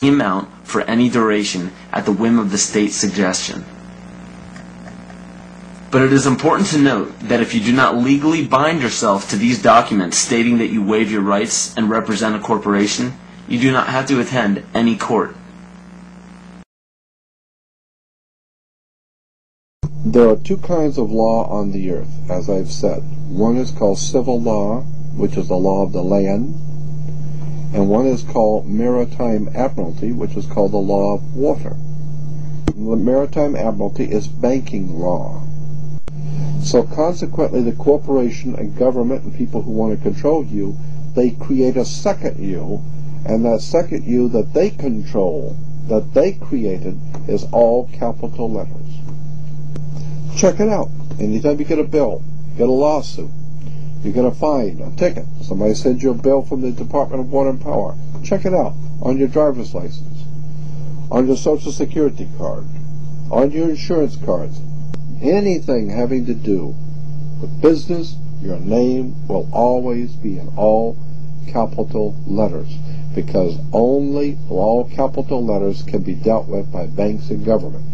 amount for any duration at the whim of the state's suggestion. But it is important to note that if you do not legally bind yourself to these documents stating that you waive your rights and represent a corporation, you do not have to attend any court. There are two kinds of law on the earth, as I've said. One is called civil law, which is the law of the land, and one is called maritime admiralty, which is called the law of water. The maritime admiralty is banking law. So consequently, the corporation and government and people who want to control you, they create a second you, and that second you that they control, that they created, is all capital letters. Check it out. Anytime you get a bill, get a lawsuit, you get a fine, a ticket, somebody sends you a bill from the Department of Water and Power, check it out on your driver's license, on your Social Security card, on your insurance cards. Anything having to do with business, your name will always be in all capital letters, because only all capital letters can be dealt with by banks and government.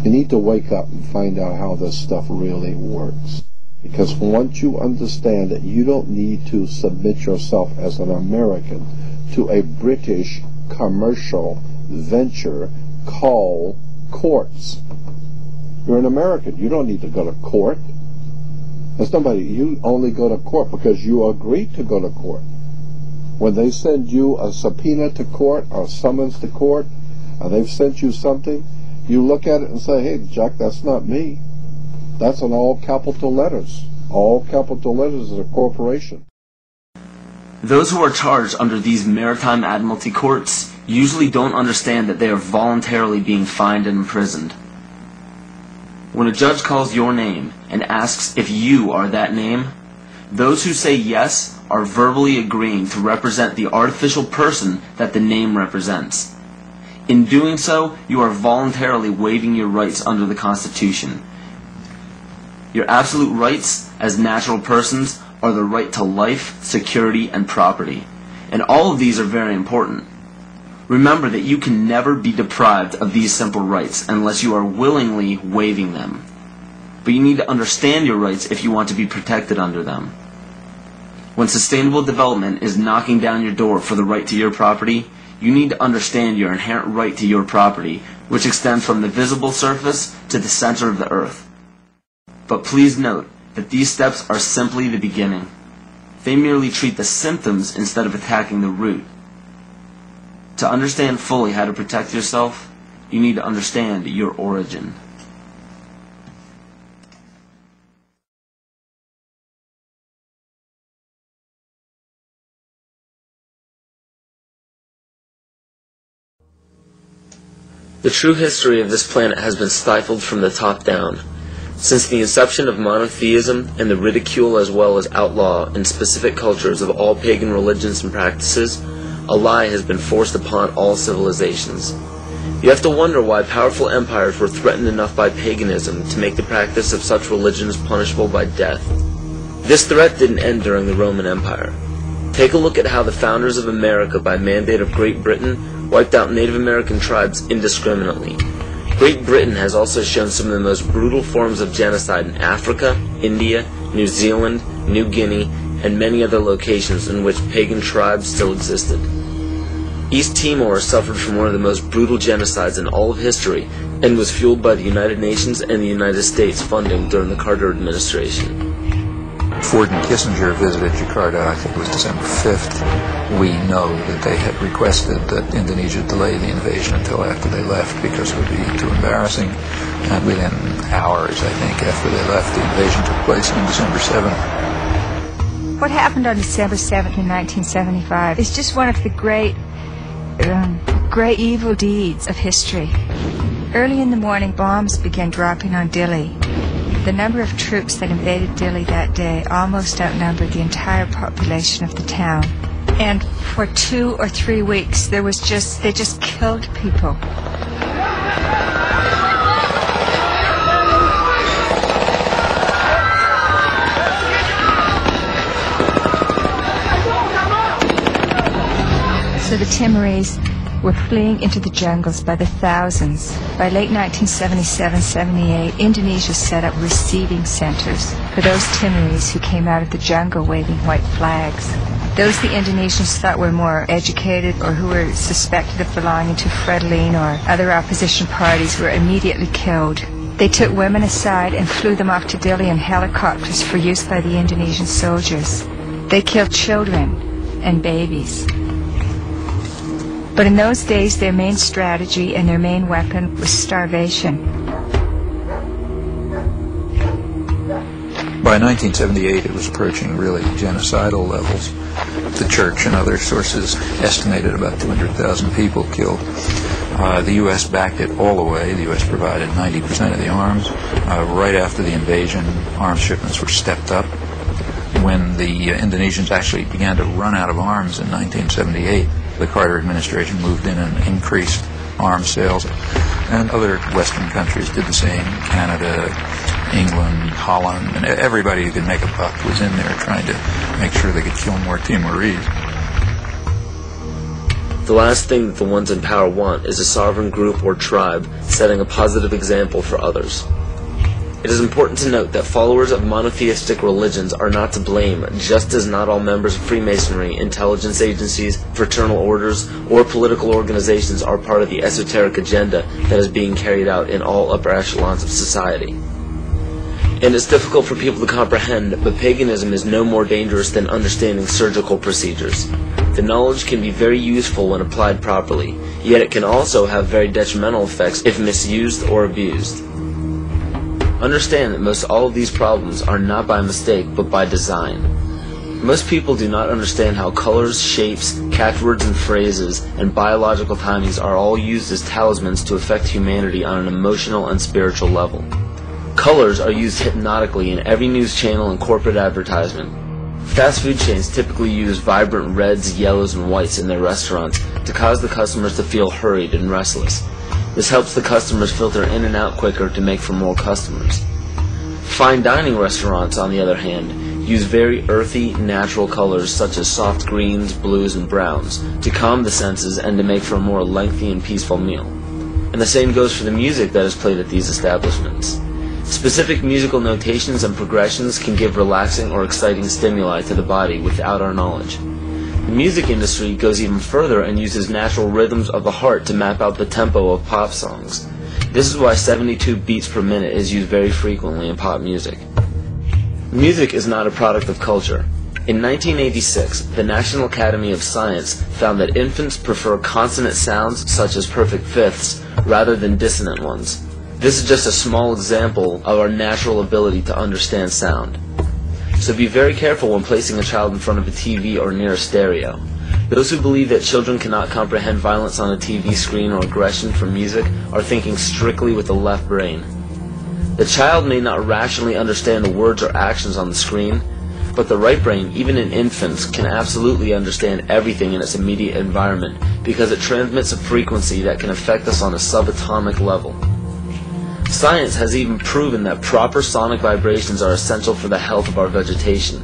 You need to wake up and find out how this stuff really works. Because once you understand that you don't need to submit yourself as an American to a British commercial venture called courts. You're an American. You don't need to go to court. You only go to court because you agreed to go to court. When they send you a subpoena to court or a summons to court, and they've sent you something, you look at it and say, hey, Jack, that's not me. That's in all capital letters. All capital letters is a corporation. Those who are charged under these maritime admiralty courts usually don't understand that they are voluntarily being fined and imprisoned. When a judge calls your name and asks if you are that name, those who say yes are verbally agreeing to represent the artificial person that the name represents. In doing so, you are voluntarily waiving your rights under the Constitution. Your absolute rights as natural persons are the right to life, security, and property. And all of these are very important. Remember that you can never be deprived of these simple rights unless you are willingly waiving them. But you need to understand your rights if you want to be protected under them. When sustainable development is knocking down your door for the right to your property, you need to understand your inherent right to your property, which extends from the visible surface to the center of the earth. But please note that these steps are simply the beginning. They merely treat the symptoms instead of attacking the root. To understand fully how to protect yourself, you need to understand your origin. The true history of this planet has been stifled from the top down. Since the inception of monotheism and the ridicule as well as outlaw in specific cultures of all pagan religions and practices, a lie has been forced upon all civilizations. You have to wonder why powerful empires were threatened enough by paganism to make the practice of such religions punishable by death. This threat didn't end during the Roman Empire. Take a look at how the founders of America, by mandate of Great Britain, wiped out Native American tribes indiscriminately. Great Britain has also shown some of the most brutal forms of genocide in Africa, India, New Zealand, New Guinea, and many other locations in which pagan tribes still existed. East Timor suffered from one of the most brutal genocides in all of history and was fueled by the United Nations and the United States funding during the Carter administration. Ford and Kissinger visited Jakarta, I think it was December 5th. We know that they had requested that Indonesia delay the invasion until after they left because it would be too embarrassing. And within hours, I think, after they left, the invasion took place on December 7th. What happened on December 7th in 1975 is just one of the great evil deeds of history. Early in the morning, bombs began dropping on Dili. The number of troops that invaded Dili that day almost outnumbered the entire population of the town. And for 2 or 3 weeks, they just killed people. So the Timorese were fleeing into the jungles by the thousands. By late 1977-78, Indonesia set up receiving centers for those Timorese who came out of the jungle waving white flags. Those the Indonesians thought were more educated or who were suspected of belonging to Frelimo or other opposition parties were immediately killed. They took women aside and flew them off to Dili in helicopters for use by the Indonesian soldiers. They killed children and babies. But in those days, their main strategy and their main weapon was starvation. By 1978, it was approaching really genocidal levels. The church and other sources estimated about 200,000 people killed. The U.S. backed it all the way. The U.S. provided 90% of the arms. Right after the invasion, arms shipments were stepped up. When the Indonesians actually began to run out of arms in 1978, the Carter administration moved in and increased arms sales. And other Western countries did the same. Canada, England, Holland, and everybody who could make a buck was in there trying to make sure they could kill more Timorese. The last thing that the ones in power want is a sovereign group or tribe setting a positive example for others. It is important to note that followers of monotheistic religions are not to blame, just as not all members of Freemasonry, intelligence agencies, fraternal orders, or political organizations are part of the esoteric agenda that is being carried out in all upper echelons of society. And it's difficult for people to comprehend, but paganism is no more dangerous than understanding surgical procedures. The knowledge can be very useful when applied properly, yet it can also have very detrimental effects if misused or abused. Understand that most all of these problems are not by mistake, but by design. Most people do not understand how colors, shapes, catchwords and phrases, and biological timings are all used as talismans to affect humanity on an emotional and spiritual level. Colors are used hypnotically in every news channel and corporate advertisement. Fast food chains typically use vibrant reds, yellows, and whites in their restaurants to cause the customers to feel hurried and restless. This helps the customers filter in and out quicker to make for more customers. Fine dining restaurants, on the other hand, use very earthy, natural colors such as soft greens, blues, and browns to calm the senses and to make for a more lengthy and peaceful meal. And the same goes for the music that is played at these establishments. Specific musical notations and progressions can give relaxing or exciting stimuli to the body without our knowledge. The music industry goes even further and uses natural rhythms of the heart to map out the tempo of pop songs. This is why 72 beats per minute is used very frequently in pop music. Music is not a product of culture. In 1986, the National Academy of Science found that infants prefer consonant sounds such as perfect fifths rather than dissonant ones. This is just a small example of our natural ability to understand sound. So be very careful when placing a child in front of a TV or near a stereo. Those who believe that children cannot comprehend violence on a TV screen or aggression from music are thinking strictly with the left brain. The child may not rationally understand the words or actions on the screen, but the right brain, even in infants, can absolutely understand everything in its immediate environment because it transmits a frequency that can affect us on a subatomic level. Science has even proven that proper sonic vibrations are essential for the health of our vegetation.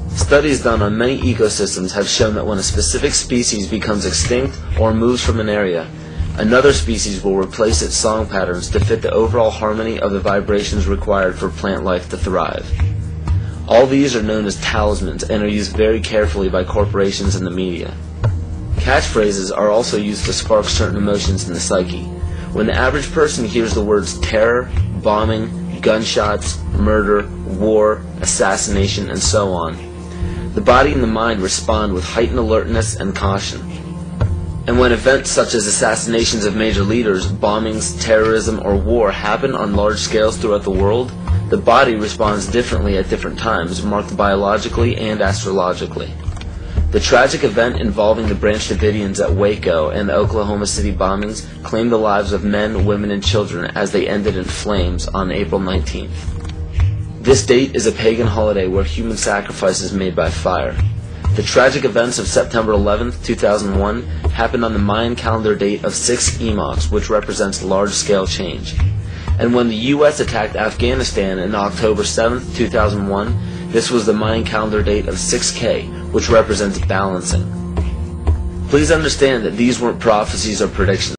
Studies done on many ecosystems have shown that when a specific species becomes extinct or moves from an area, another species will replace its song patterns to fit the overall harmony of the vibrations required for plant life to thrive. All these are known as talismans and are used very carefully by corporations and the media. Catchphrases are also used to spark certain emotions in the psyche. When the average person hears the words terror, bombing, gunshots, murder, war, assassination, and so on, the body and the mind respond with heightened alertness and caution. And when events such as assassinations of major leaders, bombings, terrorism, or war happen on large scales throughout the world, the body responds differently at different times, marked biologically and astrologically. The tragic event involving the Branch Davidians at Waco and the Oklahoma City bombings claimed the lives of men, women, and children as they ended in flames on April 19th. This date is a pagan holiday where human sacrifice is made by fire. The tragic events of September 11, 2001 happened on the Mayan calendar date of 6 Emox, which represents large-scale change. And when the U.S. attacked Afghanistan on October 7, 2001, this was the Mayan calendar date of 6K, which represents balancing. Please understand that these weren't prophecies or predictions.